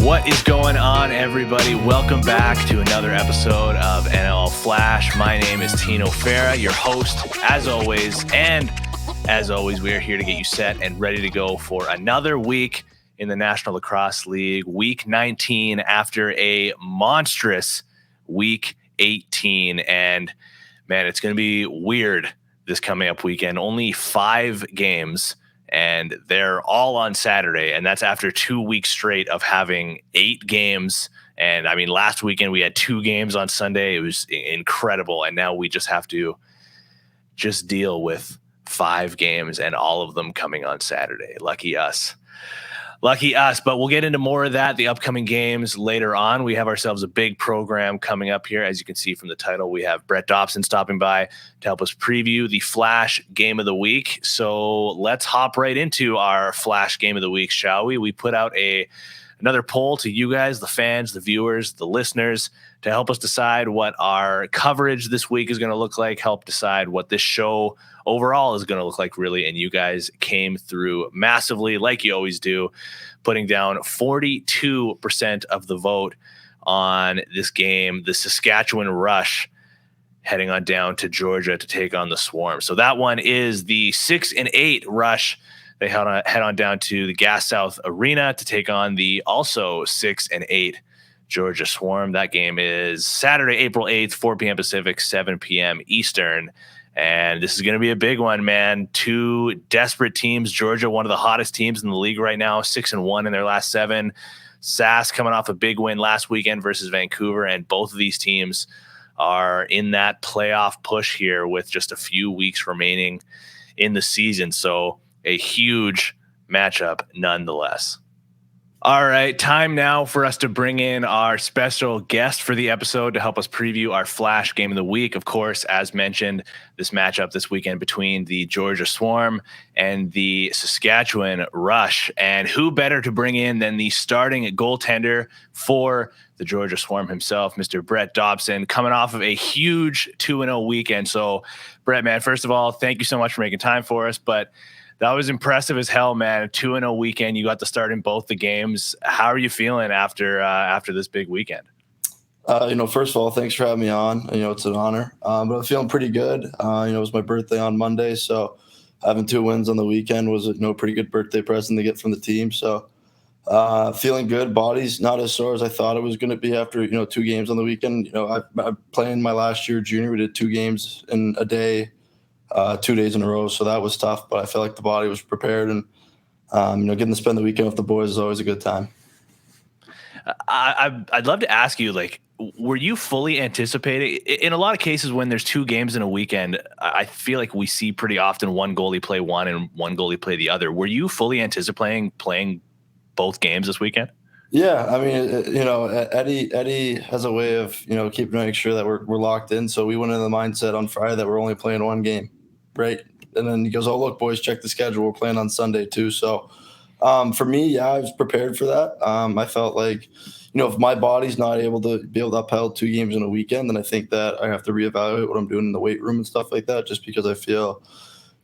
What is going on, everybody? Welcome back to another episode of NLL Flash. My name is Tino Fera, your host, as always. And as always, we are here to get you set and ready to go for another week in the National Lacrosse League. Week 19 after a monstrous Week 18. And, man, it's going to be weird this coming up weekend. Only 5 games. And they're all on Saturday, and that's after 2 weeks straight of having 8 games. And, I mean, last weekend we had 2 games on Sunday. It was incredible, and now we just have to deal with 5 games and all of them coming on Saturday. Lucky us. But we'll get into more of that, the upcoming games later on. We have ourselves a big program coming up here. As you can see from the title, we have Brett Dobson stopping by to help us preview the Flash Game of the Week. So let's hop right into our Flash Game of the Week, shall we? We put out another poll to you guys, the fans, the viewers, the listeners, to help us decide what our coverage this week is going to look like, help decide what this show overall is going to look like, really. And you guys came through massively, like you always do, putting down 42% of the vote on this game, the Saskatchewan Rush heading on down to Georgia to take on the Swarm. So that one is the 6-8 Rush. They head on down to the Gas South Arena to take on the also 6-8 Georgia Swarm. That game is Saturday, April 8th, 4 p.m. Pacific, 7 p.m. Eastern. And this is going to be a big one, man. 2 desperate teams. Georgia, one of the hottest teams in the league right now, 6-1 in their last 7. Sask coming off a big win last weekend versus Vancouver, and both of these teams are in that playoff push here with just a few weeks remaining in the season. So a huge matchup nonetheless. All right, time now for us to bring in our special guest for the episode to help us preview our Flash Game of the Week. Of course, as mentioned, this matchup this weekend between the Georgia Swarm and the Saskatchewan Rush. And who better to bring in than the starting goaltender for the Georgia Swarm himself, Mr. Brett Dobson, coming off of a huge 2-0 weekend. So, Brett, man, first of all, thank you so much for making time for us. But that was impressive as hell, man. A 2-0 weekend. You got to start in both the games. How are you feeling after this big weekend? First of all, thanks for having me on. It's an honor. But I'm feeling pretty good. It was my birthday on Monday, so having 2 wins on the weekend was a pretty good birthday present to get from the team. So feeling good. Body's not as sore as I thought it was going to be after 2 games on the weekend. I playing my last year junior. We did 2 games in a day. 2 days in a row, so that was tough, but I felt like the body was prepared, and getting to spend the weekend with the boys is always a good time. I'd love to ask you, like, were you fully anticipating? In a lot of cases, when there's 2 games in a weekend, I feel like we see pretty often one goalie play one and one goalie play the other. Were you fully anticipating playing both games this weekend? Yeah, I mean, Eddie has a way of making sure that we're locked in. So we went into the mindset on Friday that we're only playing 1 game, right? And then he goes, "Oh, look, boys, check the schedule. We're playing on Sunday too." So for me, yeah, I was prepared for that. I felt like if my body's not able to uphold 2 games in a weekend, then I think that I have to reevaluate what I'm doing in the weight room and stuff like that. Just because I feel,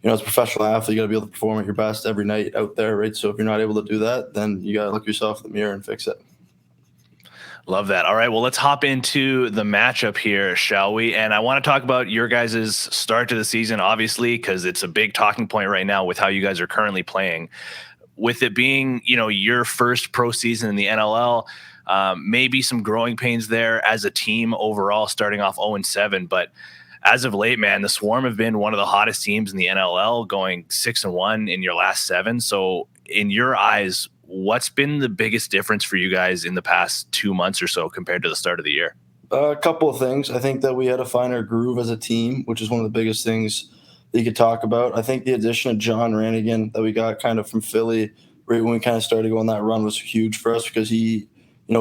as a professional athlete, you got to be able to perform at your best every night out there, right? So if you're not able to do that, then you got to look yourself in the mirror and fix it. Love that. All right, well, let's hop into the matchup here, shall we? And I want to talk about your guys' start to the season, obviously, because it's a big talking point right now with how you guys are currently playing. With it being, your first pro season in the NLL, maybe some growing pains there as a team overall, starting off 0-7, but as of late, man, the Swarm have been one of the hottest teams in the NLL, going 6-1 in your last 7. So in your eyes, what's been the biggest difference for you guys in the past 2 months or so compared to the start of the year? A couple of things. I think that we had to find our groove as a team, which is one of the biggest things that you could talk about. I think the addition of John Rannigan that we got kind of from Philly right when we kind of started going that run was huge for us because he,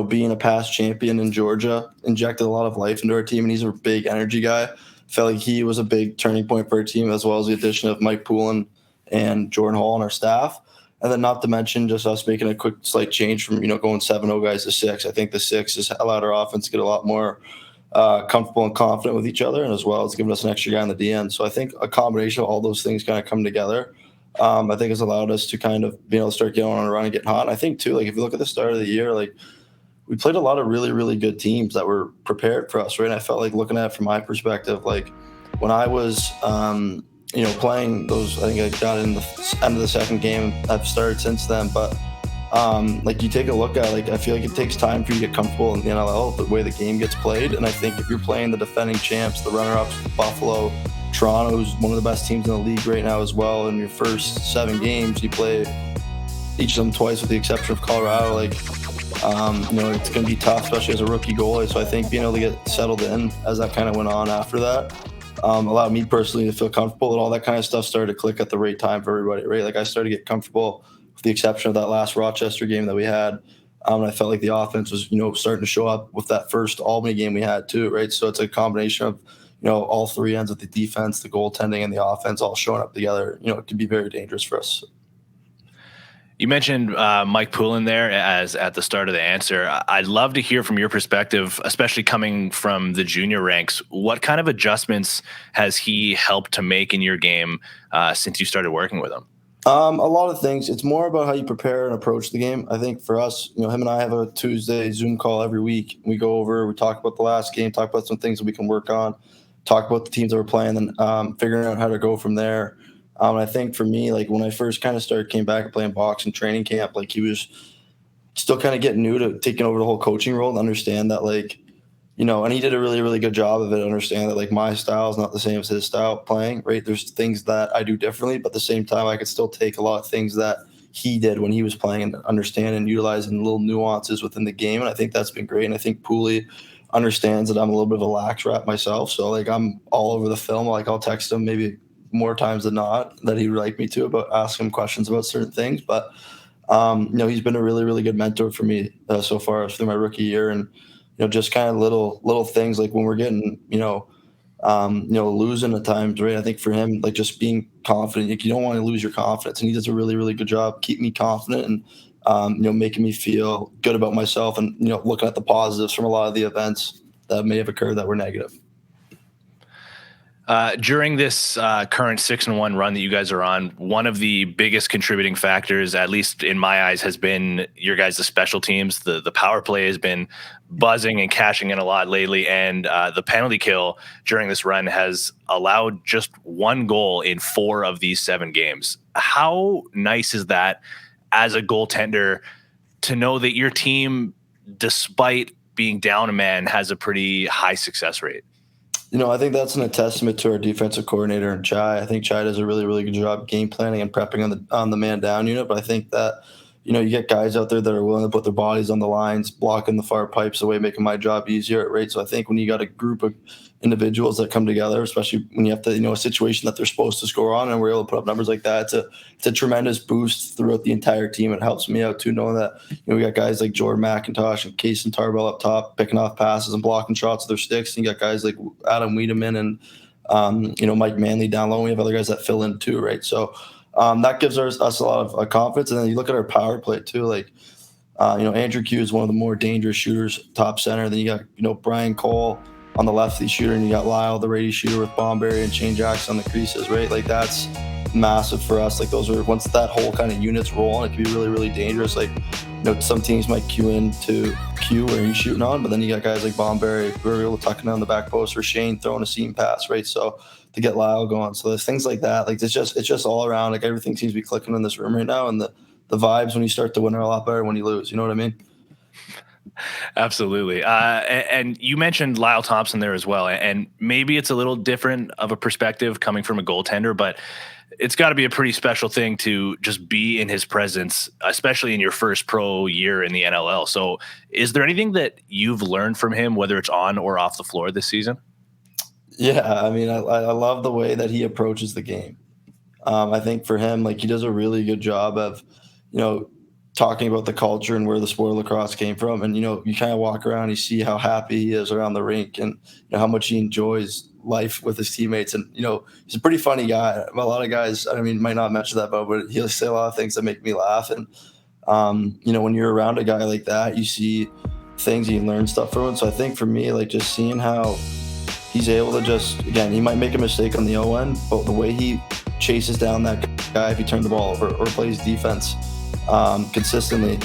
being a past champion in Georgia, injected a lot of life into our team, and he's a big energy guy. Felt like he was a big turning point for our team, as well as the addition of Mike Poulin and Jordan Hall on our staff. And then not to mention just us making a quick slight change from, going 7-0 guys to 6. I think the 6 has allowed our offense to get a lot more comfortable and confident with each other, and as well as giving us an extra guy on the DN. So I think a combination of all those things kind of come together. I think has allowed us to kind of be able to start getting on a run and getting hot. And I think too, like if you look at the start of the year, like we played a lot of really, really good teams that were prepared for us, right? And I felt like looking at it from my perspective, like when I was, playing those, I think I got in the end of the second game. I've started since then, but like you take a look at, like, I feel like it takes time for you to get comfortable in the NLL, the way the game gets played. And I think if you're playing the defending champs, the runner-ups, Buffalo, Toronto, who's one of the best teams in the league right now as well, in your first 7 games, you play each of them twice with the exception of Colorado. Like, it's going to be tough, especially as a rookie goalie. So I think being able to get settled in as that kind of went on after that allowed me personally to feel comfortable, and all that kind of stuff started to click at the right time for everybody, right? Like I started to get comfortable with the exception of that last Rochester game that we had. And I felt like the offense was, starting to show up with that first Albany game we had too, right? So it's a combination of, all 3 ends of the defense, the goaltending, and the offense all showing up together. It can be very dangerous for us. You mentioned Mike Poulin there as at the start of the answer. I'd love to hear from your perspective, especially coming from the junior ranks. What kind of adjustments has he helped to make in your game since you started working with him? A lot of things. It's more about how you prepare and approach the game. I think for us, him and I have a Tuesday Zoom call every week. We go over, we talk about the last game, talk about some things that we can work on, talk about the teams that we're playing, and figuring out how to go from there. I think for me, like when I first kind of came back and playing boxing training camp, like he was still kind of getting new to taking over the whole coaching role and understand that, like, and he did a really, really good job of it. Understand that, like, my style is not the same as his style playing, right? There's things that I do differently, but at the same time, I could still take a lot of things that he did when he was playing and understand and utilizing little nuances within the game. And I think that's been great. And I think Pooley understands that I'm a little bit of a lax rat myself. So, like, I'm all over the film. Like, I'll text him maybe more times than not that he would like me to about asking him questions about certain things. But, he's been a really, really good mentor for me so far through my rookie year. And, just kind of little things like when we're getting, losing at times, right? I think for him, like just being confident, like you don't want to lose your confidence. And he does a really, really good job keeping me confident and, making me feel good about myself and, looking at the positives from a lot of the events that may have occurred that were negative. During this current 6-1 run that you guys are on, one of the biggest contributing factors, at least in my eyes, has been your guys' special teams. The power play has been buzzing and cashing in a lot lately, and the penalty kill during this run has allowed just 1 goal in 4 of these 7 games. How nice is that as a goaltender to know that your team, despite being down a man, has a pretty high success rate? I think that's a testament to our defensive coordinator and Chai. I think Chai does a really, really good job game planning and prepping on the man down unit. But I think that, you get guys out there that are willing to put their bodies on the lines, blocking the far pipes away, making my job easier, right? So I think when you got a group of individuals that come together, especially when you have to, a situation that they're supposed to score on, and we're able to put up numbers like that, it's a tremendous boost throughout the entire team. It helps me out too, knowing that, we got guys like Jordan McIntosh and Case and Tarbell up top, picking off passes and blocking shots with their sticks. And you got guys like Adam Wiedemann and, Mike Manley down low. We have other guys that fill in too, right? So that gives us a lot of confidence. And then you look at our power play too, like, Andrew Q is one of the more dangerous shooters, top center. Then you got, Brian Cole on the lefty shooter, and you got Lyle, the righty shooter, with Bomberry and Shane Jackson on the creases, right? Like, that's massive for us. Like, those are, once that whole kind of unit's rolling, it can be really, really dangerous. Like, some teams might cue into Q where he's shooting on, but then you got guys like Bomberry who are able to tuck it down the back post, or Shane throwing a seam pass, right? So to get Lyle going. So there's things like that. Like, it's just all around. Like, everything seems to be clicking in this room right now, and the vibes when you start to win are a lot better than when you lose. You know what I mean? Absolutely. And you mentioned Lyle Thompson there as well. And maybe it's a little different of a perspective coming from a goaltender, but it's got to be a pretty special thing to just be in his presence, especially in your first pro year in the NLL. So is there anything that you've learned from him, whether it's on or off the floor this season? Yeah, I mean, I love the way that he approaches the game. I think for him, like, he does a really good job of, talking about the culture and where the sport of lacrosse came from. And, you kind of walk around, you see how happy he is around the rink, and how much he enjoys life with his teammates. And, he's a pretty funny guy. A lot of guys, I mean, might not mention that, but he'll say a lot of things that make me laugh. And, when you're around a guy like that, you see things, you learn stuff from him. So I think for me, like, just seeing how he's able to just, again, he might make a mistake on the O end, but the way he chases down that guy if he turns the ball over or plays defense, consistently.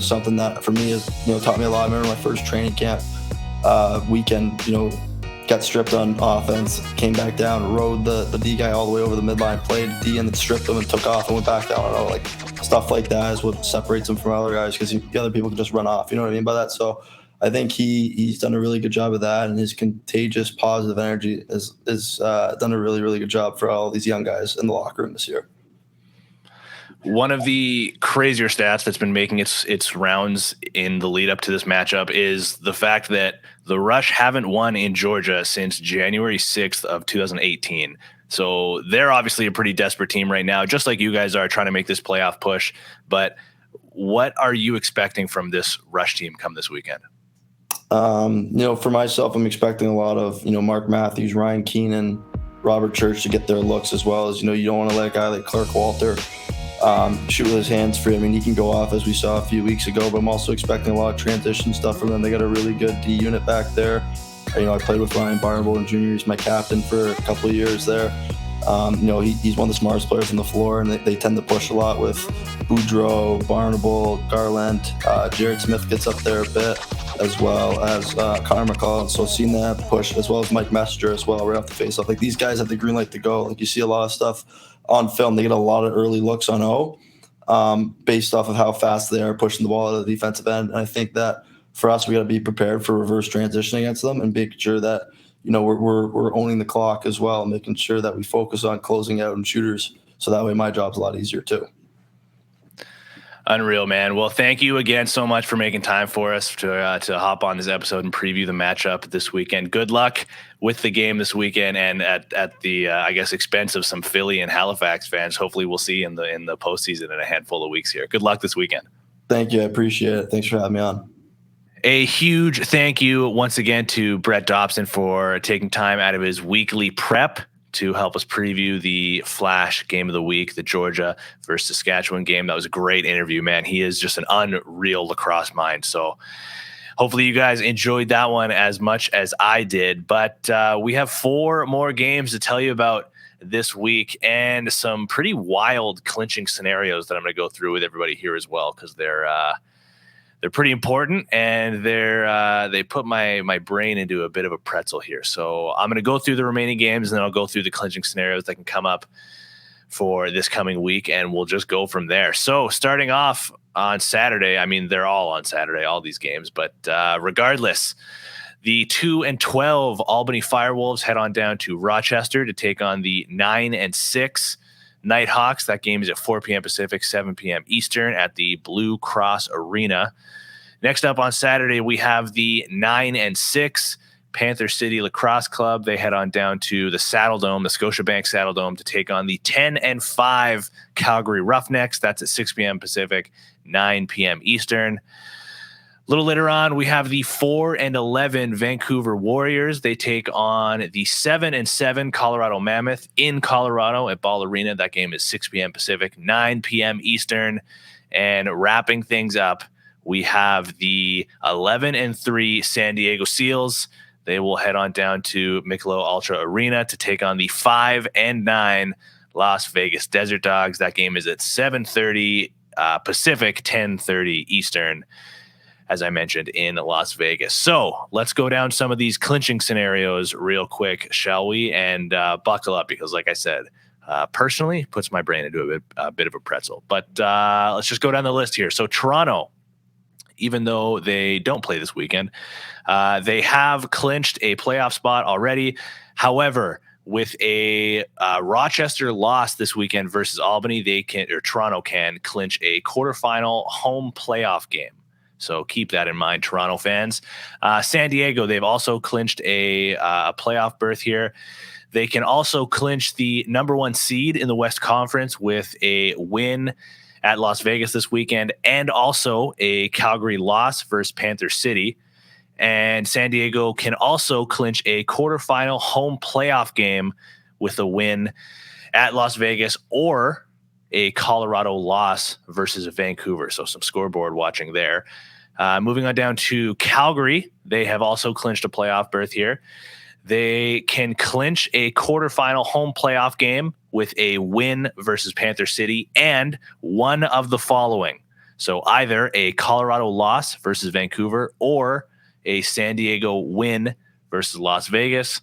Something that for me is, taught me a lot. I remember my first training camp weekend, got stripped on offense, came back down, rode the D guy all the way over the midline, played D, and then stripped him and took off and went back down. I don't know, like stuff like that is what separates him from other guys, because the other people can just run off. You know what I mean by that? So I think he's done a really good job of that, and his contagious positive energy is done a really, really good job for all these young guys in the locker room this year. One of the crazier stats that's been making its rounds in the lead up to this matchup is the fact that the Rush haven't won in Georgia since January 6th of 2018. So they're obviously a pretty desperate team right now, just like you guys are trying to make this playoff push. But what are you expecting from this Rush team come this weekend? For myself, I'm expecting a lot of, Mark Matthews, Ryan Keenan, Robert Church to get their looks, as well as, you don't want to let a guy like Clark Walter shoot with his hands free. I mean, he can go off, as we saw a few weeks ago, but I'm also expecting a lot of transition stuff from them. They got a really good D unit back there. I played with Ryan Barnable in junior. He's my captain for a couple of years there. He's one of the smartest players on the floor, and they tend to push a lot with Boudreaux, Barnable, Garland. Jared Smith gets up there a bit, as well as Connor McCall. So seeing that push, as well as Mike Messenger as well, right off the face-off. Like, these guys have the green light to go. Like, you see a lot of stuff on film. They get a lot of early looks on O, based off of how fast they are pushing the ball out of the defensive end. And I think that for us, we got to be prepared for reverse transition against them, and making sure that we're owning the clock as well, making sure that we focus on closing out and shooters. So that way my job's a lot easier too. Unreal, man. Well, thank you again so much for making time for us to hop on this episode and preview the matchup this weekend. Good luck with the game this weekend, and at the I guess expense of some Philly and Halifax fans. Hopefully, we'll see in the postseason in a handful of weeks here. Good luck this weekend. Thank you. I appreciate it. Thanks for having me on. A huge thank you once again to Brett Dobson for taking time out of his weekly prep to help us preview the Flash game of the week, the Georgia versus Saskatchewan game. That was a great interview, man. He is just an unreal lacrosse mind. So hopefully you guys enjoyed that one as much as I did. But we have 4 more games to tell you about this week, and some pretty wild clinching scenarios that I'm going to go through with everybody here as well, because they're pretty important, and they put my brain into a bit of a pretzel here. So I'm going to go through the remaining games, and then I'll go through the clinching scenarios that can come up for this coming week, and we'll just go from there. So starting off on Saturday, I mean, they're all on Saturday, all these games, but regardless, the 2-12 Albany Firewolves head on down to Rochester to take on the 9-6 Nighthawks. That game is at 4 p.m. Pacific, 7 p.m. Eastern at the Blue Cross Arena. Next up on Saturday, we have the 9-6 Panther City Lacrosse Club. They head on down to the Saddle Dome, the Scotiabank Saddle Dome, to take on the 10-5 Calgary Roughnecks. That's at 6 p.m. Pacific, 9 p.m. Eastern. A little later on, we have the 4-11 Vancouver Warriors. They take on the 7-7 Colorado Mammoth in Colorado at Ball Arena. That game is 6 p.m. Pacific, 9 p.m. Eastern. And wrapping things up, we have the 11-3 San Diego Seals. They will head on down to Michelob Ultra Arena to take on the 5-9 Las Vegas Desert Dogs. That game is at 7:30 Pacific, 10:30 Eastern, as I mentioned, in Las Vegas. So let's go down some of these clinching scenarios real quick, shall we? And buckle up, because like I said, personally, puts my brain into a bit of a pretzel. But let's just go down the list here. So Toronto, even though they don't play this weekend, they have clinched a playoff spot already. However, with a Rochester loss this weekend versus Albany, Toronto can clinch a quarterfinal home playoff game. So keep that in mind, Toronto fans. San Diego, they've also clinched a playoff berth here. They can also clinch the number 1 seed in the West Conference with a win at Las Vegas this weekend, and also a Calgary loss versus Panther City. And San Diego can also clinch a quarterfinal home playoff game with a win at Las Vegas, or a Colorado loss versus Vancouver. So some scoreboard watching there. Moving on down to Calgary, they have also clinched a playoff berth here. They can clinch a quarterfinal home playoff game with a win versus Panther City and one of the following. So either a Colorado loss versus Vancouver or a San Diego win versus Las Vegas.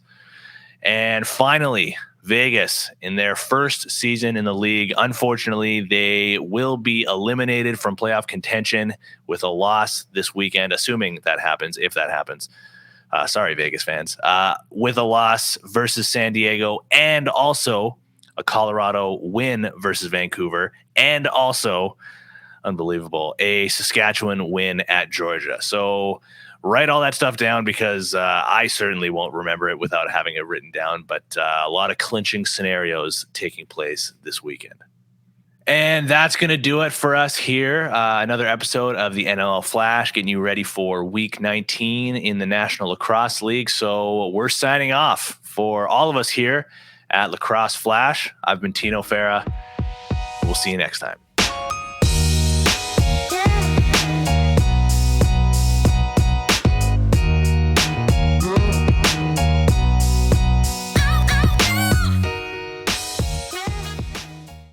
And finally, Vegas, in their first season in the league, unfortunately, they will be eliminated from playoff contention with a loss this weekend, assuming that happens, if that happens. Sorry, Vegas fans. With a loss versus San Diego and also a Colorado win versus Vancouver and also, unbelievable, a Saskatchewan win at Georgia. So write all that stuff down because I certainly won't remember it without having it written down. But a lot of clinching scenarios taking place this weekend. And that's going to do it for us here. Another episode of the NLL Flash, getting you ready for week 19 in the National Lacrosse League. So we're signing off for all of us here at Lacrosse Flash. I've been Tino Fera. We'll see you next time.